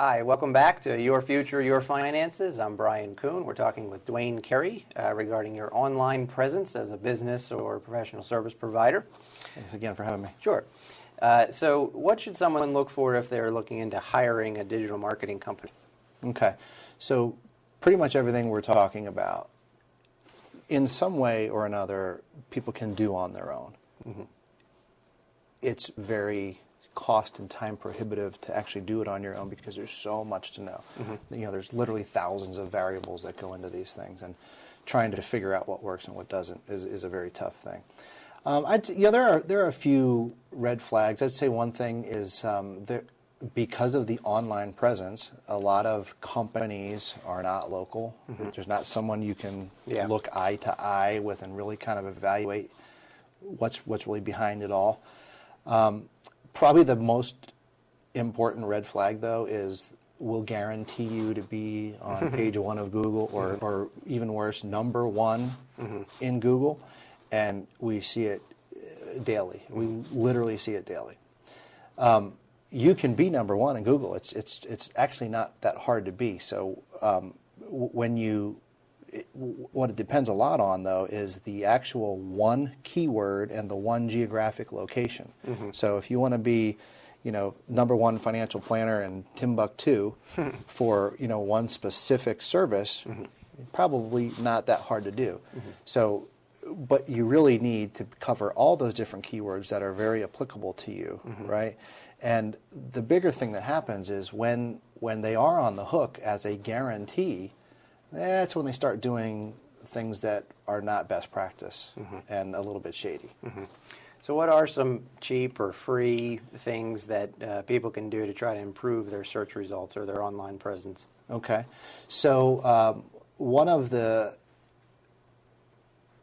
Hi, welcome back to Your Future, Your Finances. I'm Brian Kuhn. We're talking with Duane Carey regarding your online presence as a business or professional service provider. Thanks again for having me. Sure. So what should someone look for if they're looking into hiring a digital marketing company? Okay. So pretty much everything we're talking about, in some way or another, people can do on their own. Mm-hmm. It's very cost and time prohibitive to actually do it on your own because there's so much to know. Mm-hmm. You know, there's literally thousands of variables that go into these things, and trying to figure out what works and what doesn't is a very tough thing. There are a few red flags. I'd say one thing is because of the online presence, a lot of companies are not local. Mm-hmm. There's not someone you can look eye to eye with and really kind of evaluate what's really behind it all. Probably the most important red flag, though, is we'll guarantee you to be on page one of Google or even worse, number one in Google, and we see it daily. We literally see it daily. You can be number one in Google. It's actually not that hard to be. So what it depends a lot on, though, is the actual one keyword and the one geographic location. Mm-hmm. So if you want to be, number one financial planner in Timbuktu for, one specific service, probably not that hard to do. Mm-hmm. So, but you really need to cover all those different keywords that are very applicable to you, right? And the bigger thing that happens is when they are on the hook as a guarantee, that's when they start doing things that are not best practice and a little bit shady. Mm-hmm. So what are some cheap or free things that people can do to try to improve their search results or their online presence? Okay. So one of the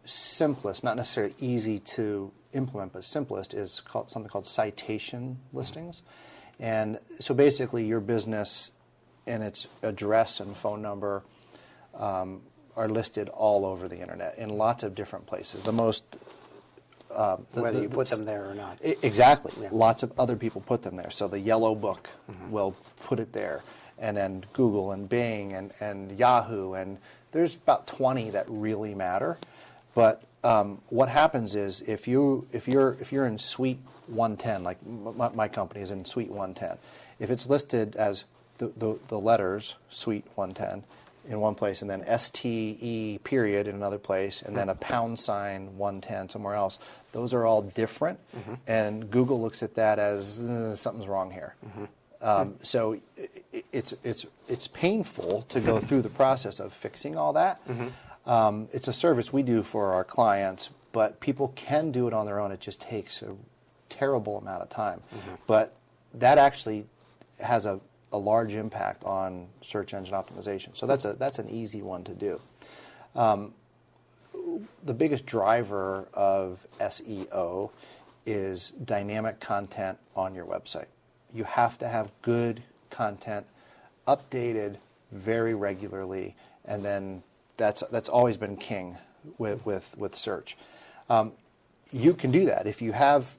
simplest, not necessarily easy to implement, but simplest is something called citation listings. And so basically your business and its address and phone number are listed all over the internet in lots of different places. The most whether you put them there or not. Exactly. Yeah. Lots of other people put them there. So the Yellow Book will put it there, and then Google and Bing and Yahoo, and there's about 20 that really matter. But what happens is if you're in Suite 110, like my company is in Suite 110, if it's listed as the letters Suite 110 in one place, and then STE period in another place, and then a £110 somewhere else, those are all different, and Google looks at that as something's wrong here. So it's painful to go through the process of fixing all that. It's a service we do for our clients, but people can do it on their own. It just takes a terrible amount of time. But that actually has a large impact on search engine optimization. So that's an easy one to do. The biggest driver of SEO is dynamic content on your website. You have to have good content updated very regularly, and then that's always been king with search. You can do that if you have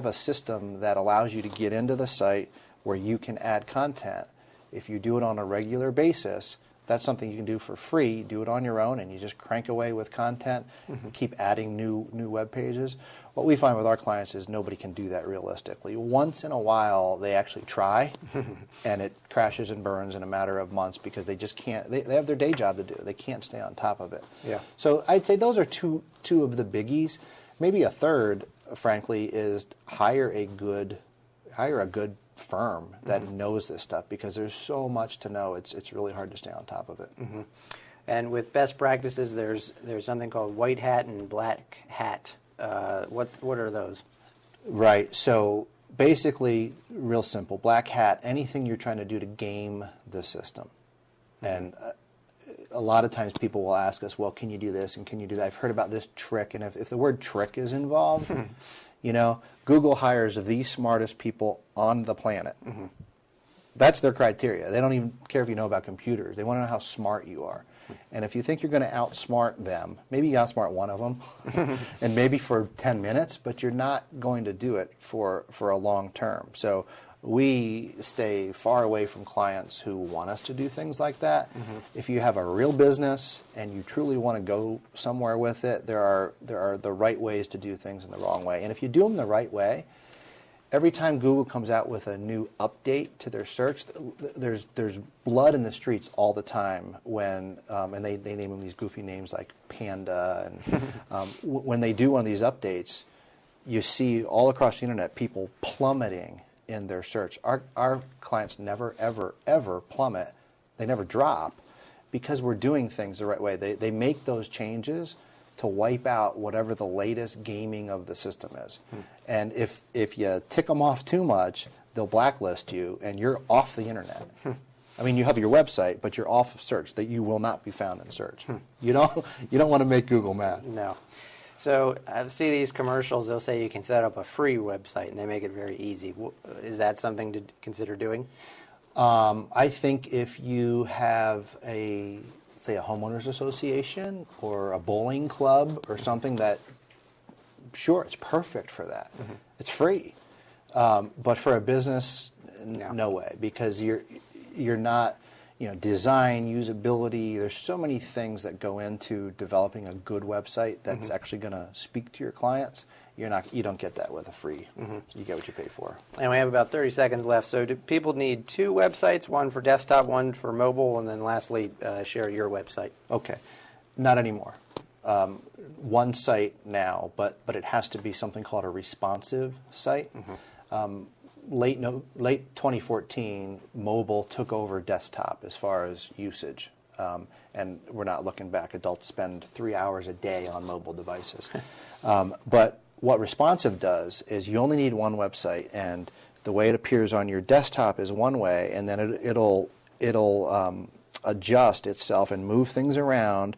a system that allows you to get into the site where you can add content. If you do it on a regular basis, that's something you can do for free. Do it on your own, and you just crank away with content, keep adding new web pages. What we find with our clients is nobody can do that realistically. Once in a while, they actually try, and it crashes and burns in a matter of months because they just can't. They have their day job to do. They can't stay on top of it. Yeah. So I'd say those are two of the biggies. Maybe a third, frankly, is hire a good firm that knows this stuff, because there's so much to know. It's really hard to stay on top of it. And with best practices, there's something called white hat and black hat. What are those? Right. So basically, real simple. Black hat, anything you're trying to do to game the system. And a lot of times people will ask us, well, can you do this and can you do that? I've heard about this trick, and if the word trick is involved, Google hires the smartest people on the planet. That's their criteria. They don't even care if you know about computers. They want to know how smart you are. And if you think you're going to outsmart them, maybe you outsmart one of them, and maybe for 10 minutes, but you're not going to do it for a long term. So We stay far away from clients who want us to do things like that. If you have a real business and you truly want to go somewhere with it, there are the right ways to do things and the wrong way. And if you do them the right way, every time Google comes out with a new update to their search, there's blood in the streets all the time when, and they name them these goofy names like Panda, and when they do one of these updates, you see all across the internet people plummeting in their search. Our clients never, ever, ever plummet. They never drop because we're doing things the right way. They make those changes to wipe out whatever the latest gaming of the system is. And if you tick them off too much, they'll blacklist you and you're off the internet. I mean, you have your website, but you're off of search, that you will not be found in search. You don't want to make Google mad. No. So I see these commercials, they'll say you can set up a free website, and they make it very easy. Is that something to consider doing? I think if you have say a homeowners association or a bowling club or something that, sure, it's perfect for that. It's free. But for a business, no way, because you're not, design, usability. There's so many things that go into developing a good website that's actually going to speak to your clients. You don't get that with a free. You get what you pay for. And we have about 30 seconds left. So do people need two websites, one for desktop, one for mobile, and then lastly, share your website? Okay. Not anymore. One site now, but it has to be something called a responsive site. Late 2014, mobile took over desktop as far as usage. And we're not looking back. Adults spend 3 hours a day on mobile devices. But what responsive does is you only need one website, and the way it appears on your desktop is one way, and then it'll adjust itself and move things around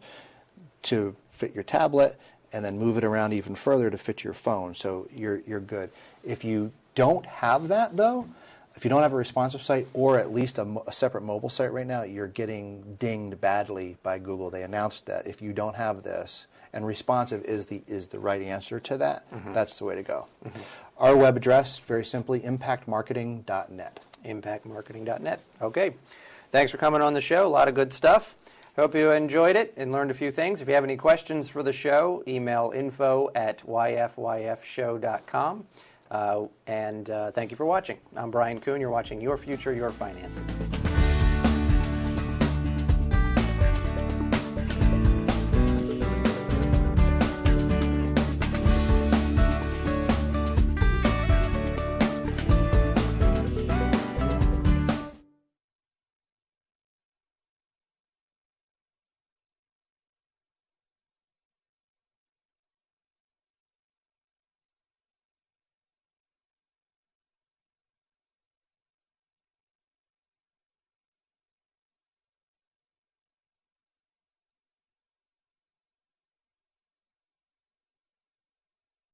to fit your tablet, and then move it around even further to fit your phone. So you're good. If you don't have that, though, if you don't have a responsive site or at least a separate mobile site right now, you're getting dinged badly by Google. They announced that if you don't have this, and responsive is the right answer to that, that's the way to go. Our web address, very simply, impactmarketing.net. Impactmarketing.net. Okay. Thanks for coming on the show. A lot of good stuff. Hope you enjoyed it and learned a few things. If you have any questions for the show, email info@yfyfshow.com. And thank you for watching. I'm Brian Kuhn. You're watching Your Future, Your Finances.